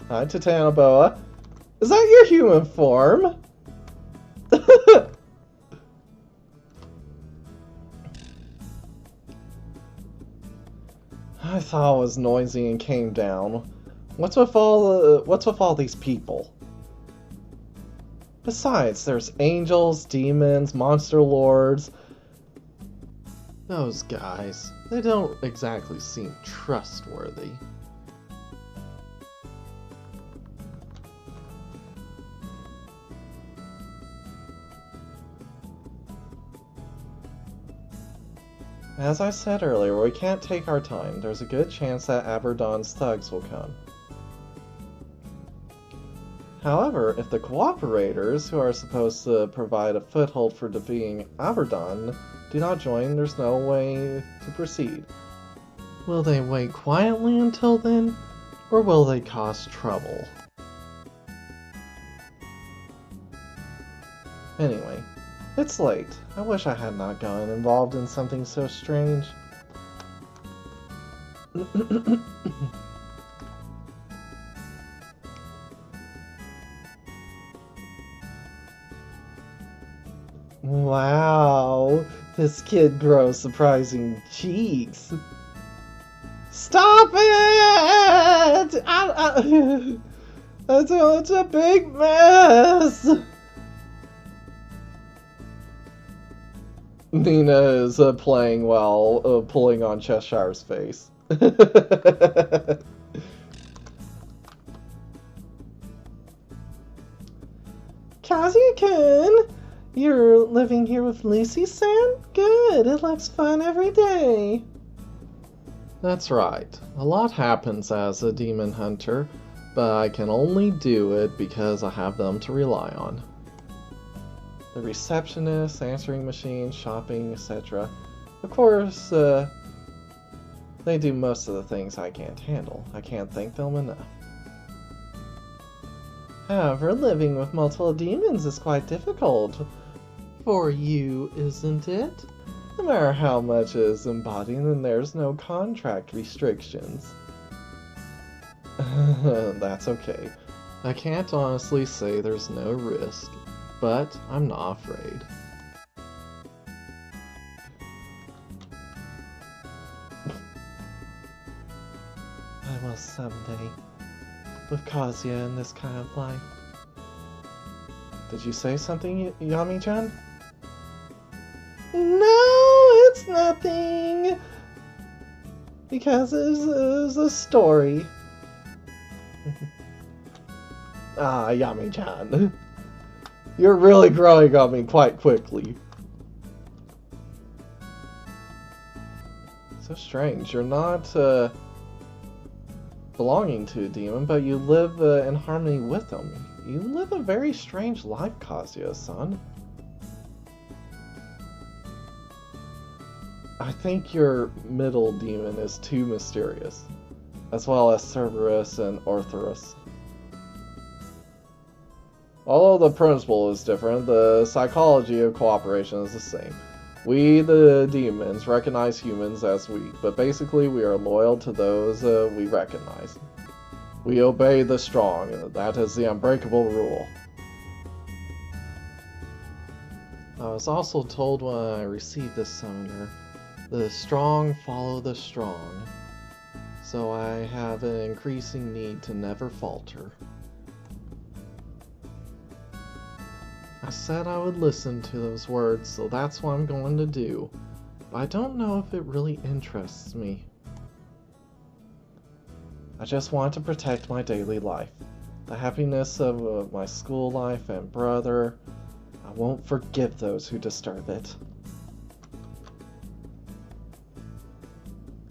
Hi, Titanoboa. Is that your human form? I thought it was noisy and came down. What's with all these people? Besides, there's angels, demons, monster lords. Those guys, they don't exactly seem trustworthy. As I said earlier, we can't take our time. There's a good chance that Aberdon's thugs will come. However, if the cooperators, who are supposed to provide a foothold for defeating Aberdon, do not join, there's no way to proceed. Will they wait quietly until then, or will they cause trouble? Anyway, it's late. I wish I had not gotten involved in something so strange. Wow, this kid grows surprising cheeks. Stop it! It's a big mess! Nina is playing while pulling on Cheshire's face. Kazuya-kun! You're living here with Lucy-san? Good, it looks fun every day. That's right. A lot happens as a demon hunter, but I can only do it because I have them to rely on. The receptionist, answering machine, shopping, etc. Of course, they do most of the things I can't handle. I can't thank them enough. However, living with multiple demons is quite difficult. For you, isn't it? No matter how much is embodied, then there's no contract restrictions. That's okay. I can't honestly say there's no risk, but I'm not afraid. I will someday, with Kazuya in this kind of life. Did you say something, Yami-chan? No, it's nothing. Because it's a story. Ah, Yami-chan. You're really growing on me quite quickly. So strange. You're not belonging to a demon, but you live in harmony with them. You live a very strange life, Kazuya-san. I think your middle demon is too mysterious, as well as Cerberus and Orthrus. Although the principle is different, the psychology of cooperation is the same. We, the demons, recognize humans as weak, but basically we are loyal to those we recognize. We obey the strong, that is the unbreakable rule. I was also told when I received this summoner, the strong follow the strong, so I have an increasing need to never falter. I said I would listen to those words, so that's what I'm going to do, but I don't know if it really interests me. I just want to protect my daily life, the happiness of my school life and brother. I won't forgive those who disturb it.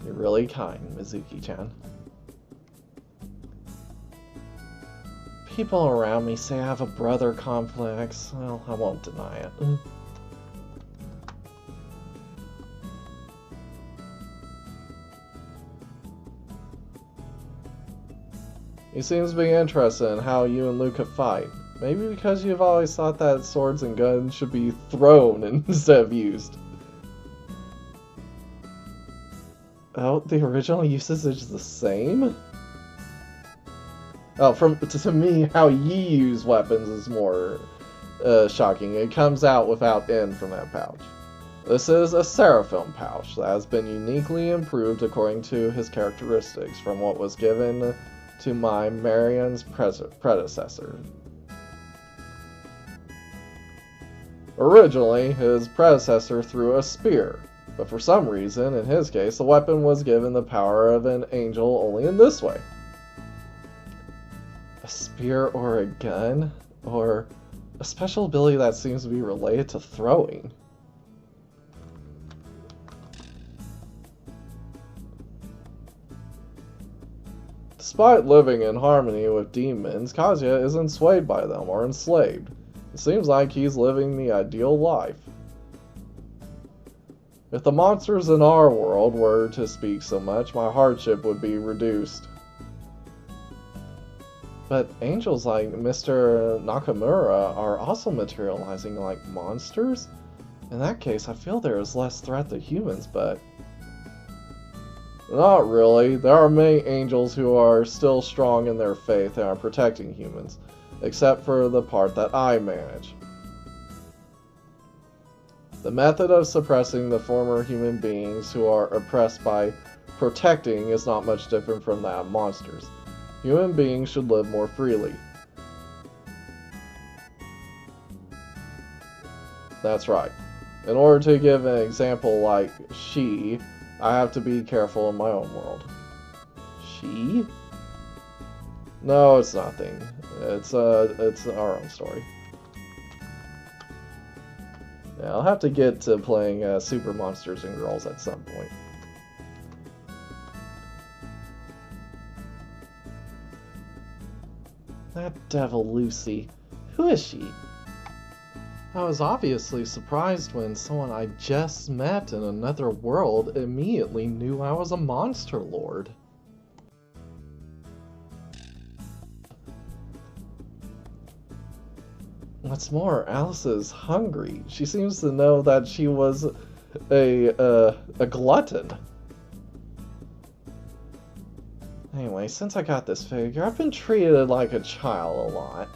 You're really kind, Mizuki-chan. People around me say I have a brother complex. Well, I won't deny it. He seems to be interested in how you and Luca fight. Maybe because you've always thought that swords and guns should be thrown instead of used. Oh, the original usage is the same? Oh, to me, how ye use weapons is more shocking. It comes out without end from that pouch. This is a seraphim pouch that has been uniquely improved according to his characteristics from what was given to my Marian's predecessor. Originally, his predecessor threw a spear, but for some reason, in his case, the weapon was given the power of an angel only in this way. A spear or a gun? Or a special ability that seems to be related to throwing? Despite living in harmony with demons, Kazuya isn't swayed by them or enslaved. It seems like he's living the ideal life. If the monsters in our world were to speak so much, my hardship would be reduced. But angels like Mr. Nakamura are also materializing like monsters? In that case, I feel there is less threat to humans, but... Not really. There are many angels who are still strong in their faith and are protecting humans, except for the part that I manage. The method of suppressing the former human beings who are oppressed by protecting is not much different from that of monsters. Human beings should live more freely. That's right. In order to give an example like she, I have to be careful in my own world. She? No, it's nothing. It's our own story. Yeah, I'll have to get to playing Super Monsters and Girls at some point. That devil Lucy. Who is she? I was obviously surprised when someone I just met in another world immediately knew I was a monster lord. What's more, Alice is hungry. She seems to know that she was a glutton. Anyway, since I got this figure, I've been treated like a child a lot.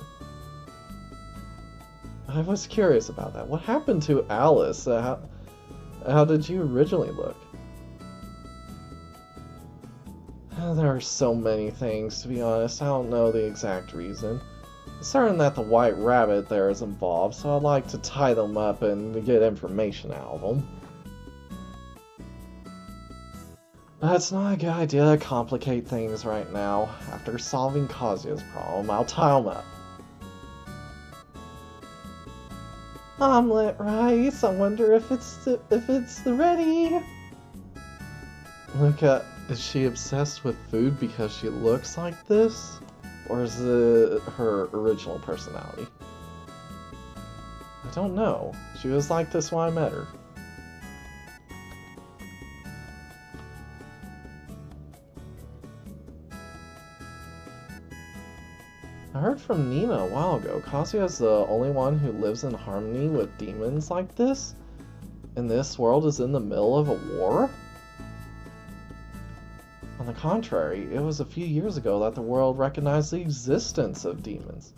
I was curious about that. What happened to Alice? How did you originally look? There are so many things, to be honest. I don't know the exact reason. It's certain that the white rabbit there is involved, so I'd like to tie them up and get information out of them. It's not a good idea to complicate things right now. After solving Kazuya's problem, I'll tie them up. Omelet rice. I wonder if it's ready. Luca, is she obsessed with food because she looks like this? Or is it her original personality? I don't know. She was like this when I met her. I heard from Nina a while ago. Kazuya is the only one who lives in harmony with demons like this? And this world is in the middle of a war? On the contrary, it was a few years ago that the world recognized the existence of demons.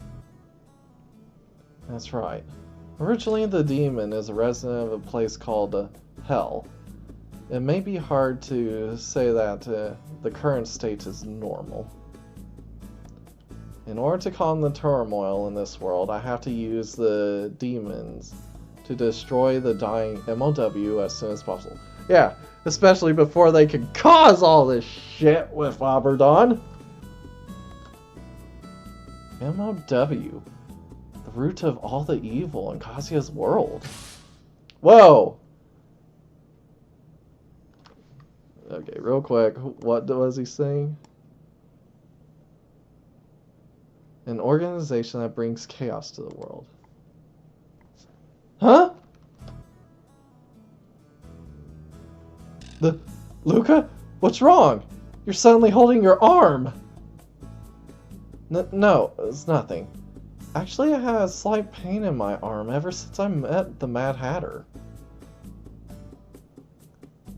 That's right. Originally, the demon is a resident of a place called Hell. It may be hard to say that the current state is normal. In order to calm the turmoil in this world, I have to use the demons to destroy the dying MOW as soon as possible. Yeah, especially before they can cause all this shit with Aberdon. MOW, the root of all the evil in Kazuya's world. Whoa! Okay, real quick, what was he saying? An organization that brings chaos to the world. Huh? Luca? What's wrong? You're suddenly holding your arm. No, it's nothing. Actually, I had a slight pain in my arm ever since I met the Mad Hatter.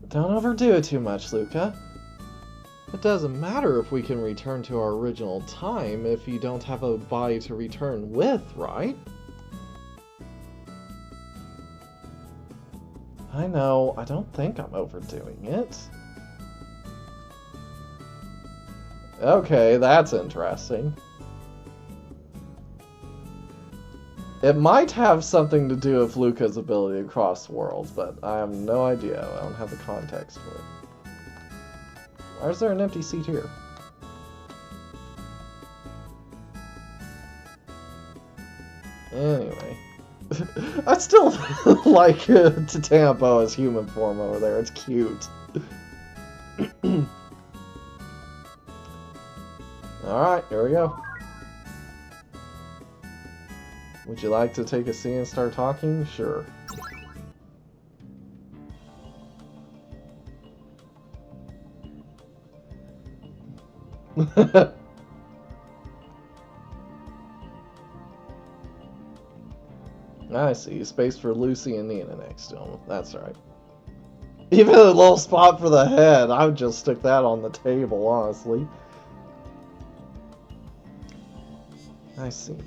Don't overdo it too much, Luca. It doesn't matter if we can return to our original time if you don't have a body to return with, right? I know, I don't think I'm overdoing it. Okay, that's interesting. It might have something to do with Luca's ability to cross worlds, but I have no idea. I don't have the context for it. Why is there an empty seat here? Anyway. I still like Tatampo as human form over there. It's cute. Alright, here we go. Would you like to take a seat and start talking? Sure. I see. Space for Lucy and Nina next to him. That's right. Even a little spot for the head. I would just stick that on the table, honestly. I see.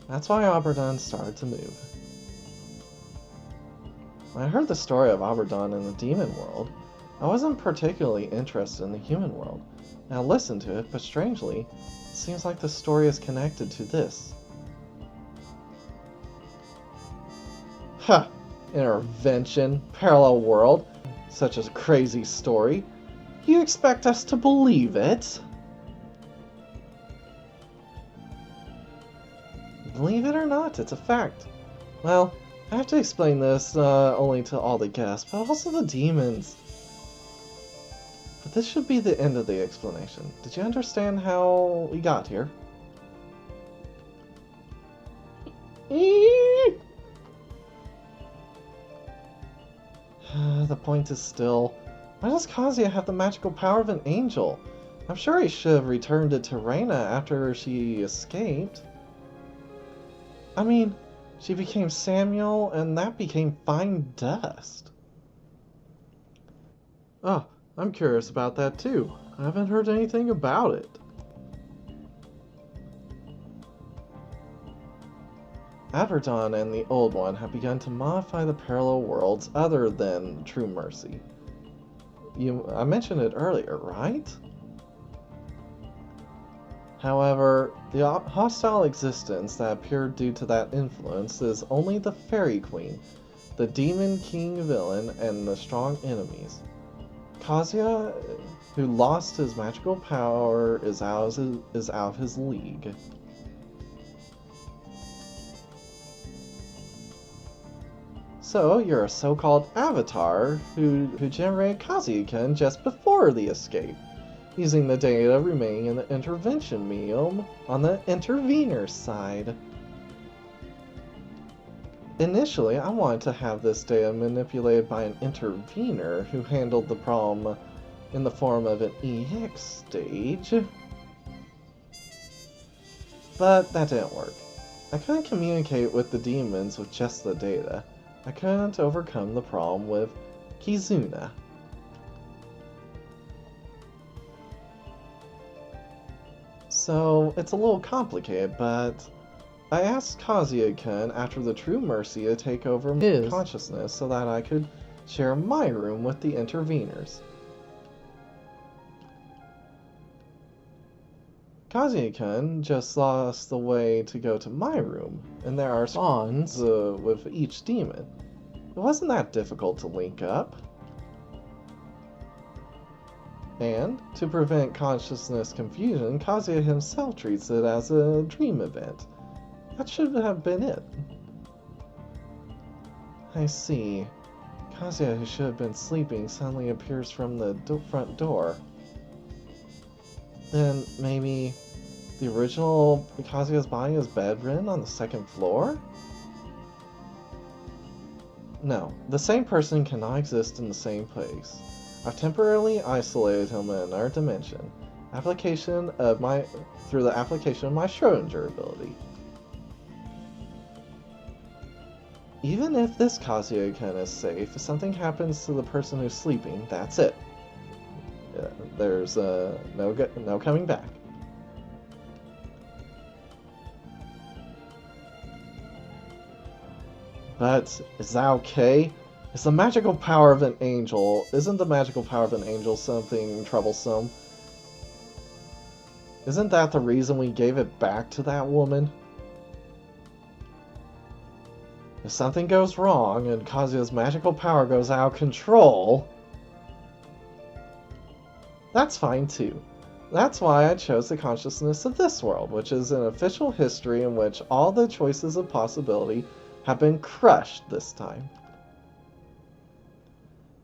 That's why Aberdeen started to move. When I heard the story of Aberdeen in the demon world, I wasn't particularly interested in the human world. Now listen to it, but strangely, it seems like the story is connected to this. Huh. Intervention, parallel world, such a crazy story. You expect us to believe it? Believe it or not, it's a fact. Well, I have to explain this only to all the guests, but also the demons. But this should be the end of the explanation. Did you understand how we got here? The point is still, why does Kazuya have the magical power of an angel? I'm sure he should have returned it to Reina after she escaped. I mean, she became Samuel, and that became fine dust. Oh, I'm curious about that too. I haven't heard anything about it. Aberdeen and the Old One have begun to modify the parallel worlds other than True Mercy. I mentioned it earlier, right? However, the hostile existence that appeared due to that influence is only the Fairy Queen, the Demon King villain, and the strong enemies. Kazuya, who lost his magical power, is out of his league. So, you're a so-called avatar who generated Kazuya-kun just before the escape, using the data remaining in the intervention medium on the intervener side. Initially, I wanted to have this data manipulated by an intervener who handled the problem in the form of an EX stage. But that didn't work. I couldn't communicate with the demons with just the data. I couldn't overcome the problem with Kizuna. So, it's a little complicated, but I asked Kazuya-kun after the True Mercy to take over my consciousness so that I could share my room with the interveners. Kazuya-kun just lost the way to go to my room, and there are spawns with each demon. It wasn't that difficult to link up. And, to prevent consciousness confusion, Kazuya himself treats it as a dream event. That should have been it. I see. Kazuya, who should have been sleeping, suddenly appears from the front door. Then maybe the original Kazuya's body is bedridden on the second floor? No, the same person cannot exist in the same place. I've temporarily isolated him in another dimension, through the application of my Schrodinger ability. Even if this Kazuya-kun is safe, if something happens to the person who's sleeping, that's it. There's no coming back. But is that okay? Is the magical power of an angel... Isn't the magical power of an angel something troublesome? Isn't that the reason we gave it back to that woman? If something goes wrong and Kazuya's magical power goes out of control... That's fine too. That's why I chose the consciousness of this world, which is an official history in which all the choices of possibility have been crushed this time.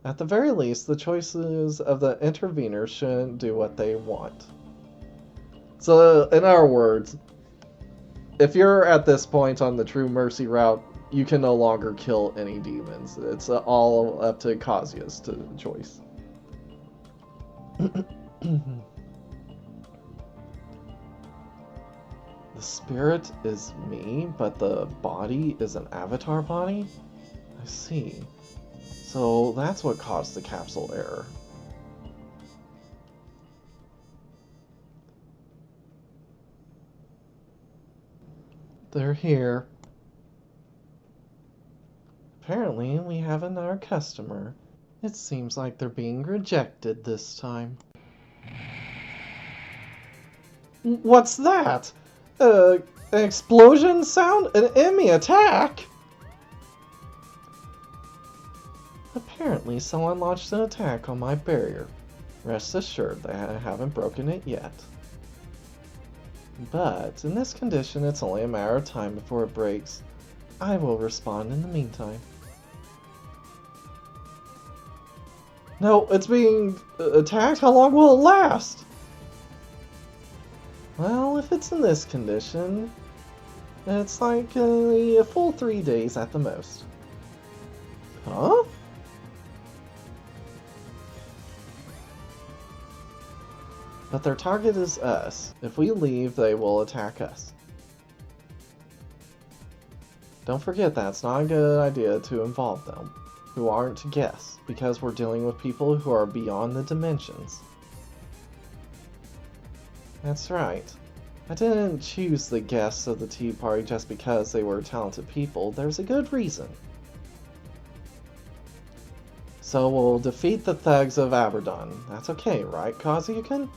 At the very least, the choices of the interveners shouldn't do what they want. So, in our words, if you're at this point on the true mercy route, you can no longer kill any demons. It's all up to Kazuya's choice. The spirit is me, but the body is an avatar body? I see. So that's what caused the capsule error. They're here. Apparently, we have another customer. It seems like they're being rejected this time. What's that? An explosion sound? An enemy attack? Apparently, someone launched an attack on my barrier. Rest assured that I haven't broken it yet. But, in this condition, it's only a matter of time before it breaks. I will respond in the meantime. No, it's being attacked? How long will it last? Well, if it's in this condition, it's like a full 3 days at the most. Huh? But their target is us. If we leave, they will attack us. Don't forget that it's not a good idea to involve them, who aren't guests, because we're dealing with people who are beyond the dimensions. That's right. I didn't choose the guests of the tea party just because they were talented people. There's a good reason. So we'll defeat the thugs of Abaddon. That's okay, right, Kazuya-kun?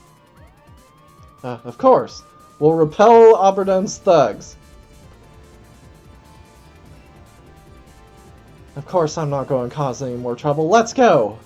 Of course. We'll repel Abaddon's thugs. Of course I'm not going to cause any more trouble. Let's go!